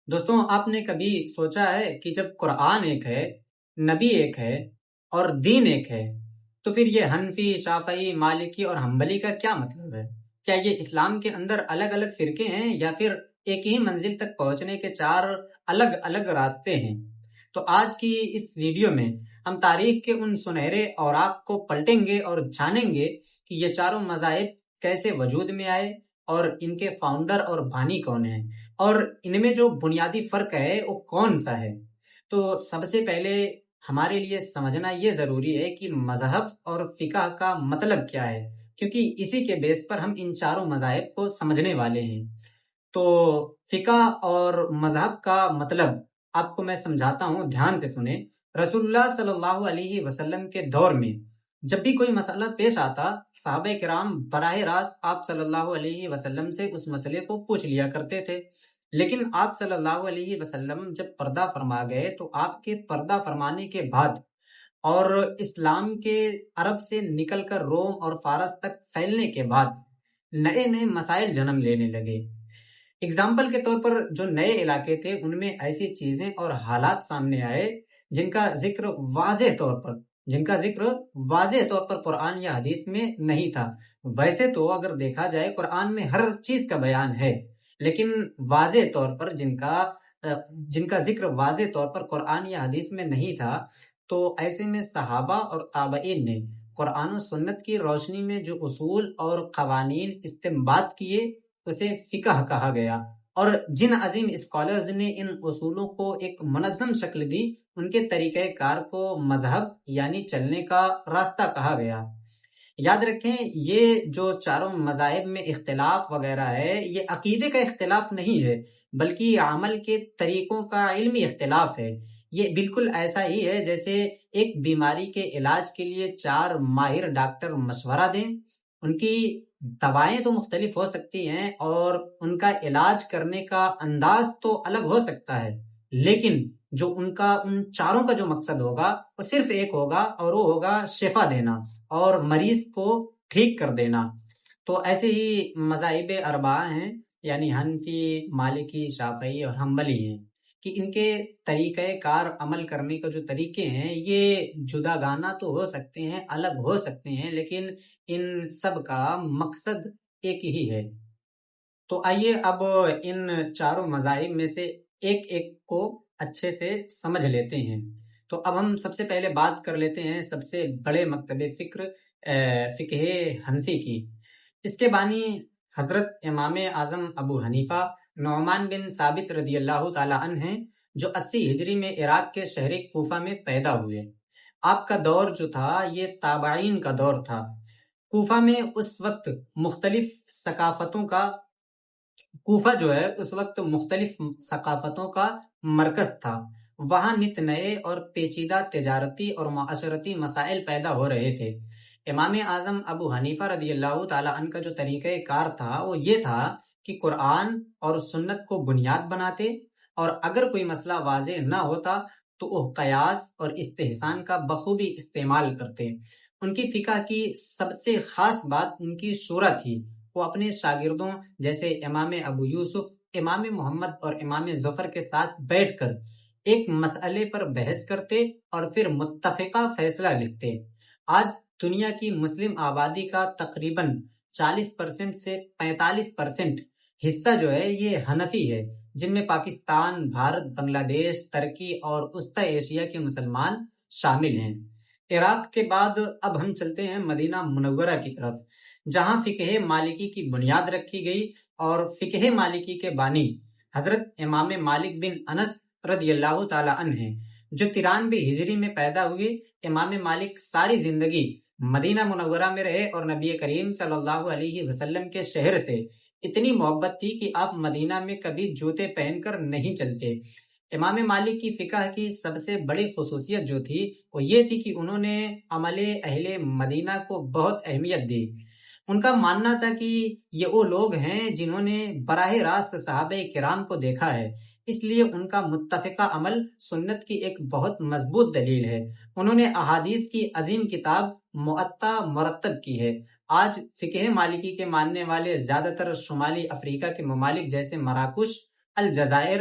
دوستوں، آپ نے کبھی سوچا ہے کہ جب قرآن ایک ہے، نبی ایک ہے اور دین ایک ہے، تو پھر یہ حنفی، شافعی، مالکی اور حنبلی کا کیا مطلب ہے؟ کیا یہ اسلام کے اندر الگ الگ فرقے ہیں یا پھر ایک ہی منزل تک پہنچنے کے چار الگ الگ راستے ہیں؟ تو آج کی اس ویڈیو میں ہم تاریخ کے ان سنہرے اوراق کو پلٹیں گے اور جانیں گے کہ یہ چاروں مذاہب کیسے وجود میں آئے اور ان کے فاؤنڈر اور بانی کون ہیں، اور ان میں جو بنیادی فرق ہے وہ کون سا ہے۔ تو سب سے پہلے ہمارے لیے سمجھنا یہ ضروری ہے کہ مذہب اور فقہ کا مطلب کیا ہے، کیونکہ اسی کے بیس پر ہم ان چاروں مذاہب کو سمجھنے والے ہیں۔ تو فقہ اور مذہب کا مطلب آپ کو میں سمجھاتا ہوں، دھیان سے سنیں۔ رسول اللہ صلی اللہ علیہ وسلم کے دور میں جب بھی کوئی مسئلہ پیش آتا، صحابہ کرام براہ راست آپ صلی اللہ علیہ وسلم سے اس مسئلے کو پوچھ لیا کرتے تھے۔ لیکن آپ صلی اللہ علیہ وسلم جب پردہ فرما گئے تو آپ کے پردہ فرمانے کے بعد اور اسلام کے عرب سے نکل کر روم اور فارس تک پھیلنے کے بعد نئے نئے مسائل جنم لینے لگے۔ اگزامپل کے طور پر جو نئے علاقے تھے ان میں ایسی چیزیں اور حالات سامنے آئے جن کا ذکر واضح طور پر قرآن یا حدیث میں نہیں تھا۔ ویسے تو اگر دیکھا جائے قرآن میں ہر چیز کا بیان ہے، لیکن واضح طور پر جن کا ذکر واضح طور پر قرآن یا حدیث میں نہیں تھا، تو ایسے میں صحابہ اور تابعین نے قرآن و سنت کی روشنی میں جو اصول اور قوانین استنباط کیے اسے فقہ کہا گیا، اور جن عظیم اسکالرز نے ان اصولوں کو ایک منظم شکل دی ان کے طریقہ کار کو مذہب یعنی چلنے کا راستہ کہا گیا۔ یاد رکھیں، یہ جو چاروں مذاہب میں اختلاف وغیرہ ہے یہ عقیدے کا اختلاف نہیں ہے، بلکہ عمل کے طریقوں کا علمی اختلاف ہے۔ یہ بالکل ایسا ہی ہے جیسے ایک بیماری کے علاج کے لیے چار ماہر ڈاکٹر مشورہ دیں، ان کی دوائیں تو مختلف ہو سکتی ہیں اور ان کا علاج کرنے کا انداز تو الگ ہو سکتا ہے، لیکن جو ان چاروں کا جو مقصد ہوگا وہ صرف ایک ہوگا، اور وہ ہوگا شفا دینا اور مریض کو ٹھیک کر دینا۔ تو ایسے ہی مذاہب اربعہ ہیں، یعنی حنفی، مالکی، شافعی اور حنبلی ہیں، کہ ان کے طریقہ کار عمل کرنے کا جو طریقے ہیں یہ جداگانہ تو ہو سکتے ہیں، الگ ہو سکتے ہیں، لیکن ان سب کا مقصد ایک ہی ہے۔ تو آئیے اب ان چاروں مذاہب میں سے ایک ایک کو اچھے سے سمجھ لیتے ہیں۔ تو اب ہم سب سے پہلے بات کر لیتے ہیں سب سے بڑے مکتب فقہ حنفی کی۔ اس کے بانی حضرت امام اعظم ابو حنیفہ نعمان بن ثابت رضی اللہ تعالی عنہ ہیں، جو 80 ہجری میں عراق کے شہر کوفہ میں پیدا ہوئے۔ آپ کا دور جو تھا یہ تابعین کا دور تھا۔ کوفہ میں اس وقت مختلف ثقافتوں کا مرکز تھا۔ وہاں نت نئے اور پیچیدہ تجارتی اور معاشرتی مسائل پیدا ہو رہے تھے۔ امام اعظم ابو حنیفہ رضی اللہ تعالیٰ عنہ کا جو طریقہ کار تھا وہ یہ تھا کہ قرآن اور سنت کو بنیاد بناتے، اور اگر کوئی مسئلہ واضح نہ ہوتا تو وہ قیاس اور استحسان کا بخوبی استعمال کرتے۔ ان کی فقہ کی سب سے خاص بات ان کی شورا تھی۔ وہ اپنے شاگردوں جیسے امام ابو یوسف، امام محمد اور امام ظفر کے ساتھ بیٹھ کر ایک مسئلے پر بحث کرتے اور پھر متفقہ فیصلہ لکھتے۔ آج دنیا کی مسلم آبادی کا تقریباً 40% سے 45% حصہ جو ہے یہ حنفی ہے، جن میں پاکستان، بھارت، بنگلہ دیش، ترکی اور وسطی ایشیا کے مسلمان شامل ہیں۔ عراق کے بعد اب ہم چلتے ہیں مدینہ منورہ کی طرف، جہاں فقہ مالکی کی بنیاد رکھی گئی، اور فقہ مالکی کے بانی حضرت امام مالک بن انس رضی اللہ تعالی عنہ ہیں، جو 93 ہجری میں پیدا ہوئے۔ امام مالک ساری زندگی مدینہ منورہ میں رہے اور نبی کریم صلی اللہ علیہ وسلم کے شہر سے اتنی محبت تھی کہ آپ مدینہ میں کبھی جوتے پہن کر نہیں چلتے۔ امام مالک کی فقہ کی سب سے بڑی خصوصیت جو تھی وہ یہ تھی کہ انہوں نے عمل اہل مدینہ کو بہت اہمیت دی۔ ان کا ماننا تھا کہ یہ وہ لوگ ہیں جنہوں نے براہ راست صحابہ کرام کو دیکھا ہے، اس لیے ان کا متفقہ عمل سنت کی ایک بہت مضبوط دلیل ہے۔ انہوں نے احادیث کی عظیم کتاب موطا مرتب کی ہے۔ آج فقہ مالکی کے ماننے والے زیادہ تر شمالی افریقہ کے ممالک جیسے مراکش، الجزائر